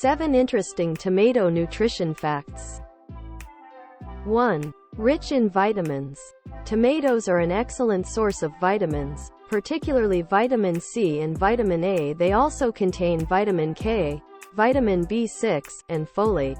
7 interesting tomato nutrition facts. 1. Rich in vitamins. Tomatoes are an excellent source of vitamins, particularly vitamin C and vitamin A. They also contain vitamin K, vitamin B6, and folate.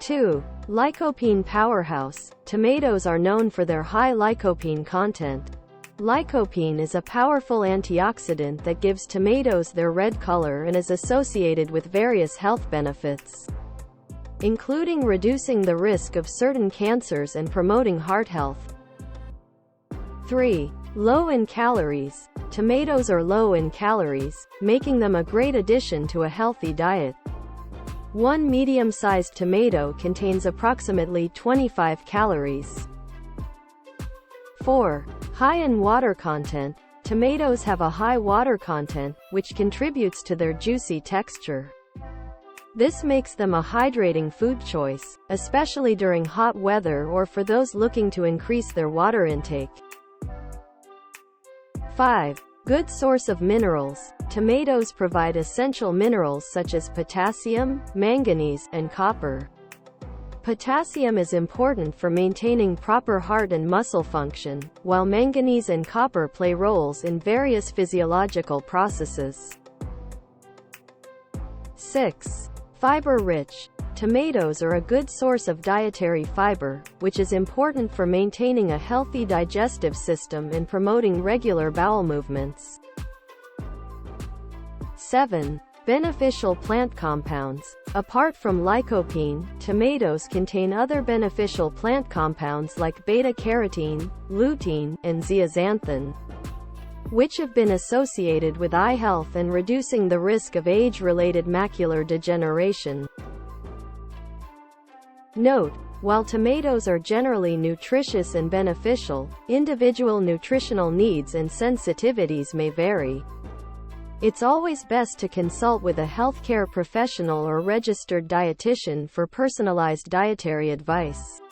2. Lycopene powerhouse. Tomatoes are known for their high lycopene content. Lycopene is a powerful antioxidant that gives tomatoes their red color and is associated with various health benefits, including reducing the risk of certain cancers and promoting heart health. 3. Low in calories. Tomatoes are low in calories, making them a great addition to a healthy diet. One medium-sized tomato contains approximately 25 calories. 4. High in water content. Tomatoes have a high water content, which contributes to their juicy texture. This makes them a hydrating food choice, especially during hot weather or for those looking to increase their water intake. 5. Good source of minerals. Tomatoes provide essential minerals such as potassium, manganese, and copper. Potassium is important for maintaining proper heart and muscle function, while manganese and copper play roles in various physiological processes. 6. Fiber-rich. Tomatoes are a good source of dietary fiber, which is important for maintaining a healthy digestive system and promoting regular bowel movements. 7. Beneficial plant compounds. Apart from lycopene, tomatoes contain other beneficial plant compounds like beta-carotene, lutein, and zeaxanthin, which have been associated with eye health and reducing the risk of age-related macular degeneration. Note: while tomatoes are generally nutritious and beneficial, individual nutritional needs and sensitivities may vary. It's always best to consult with a healthcare professional or registered dietitian for personalized dietary advice.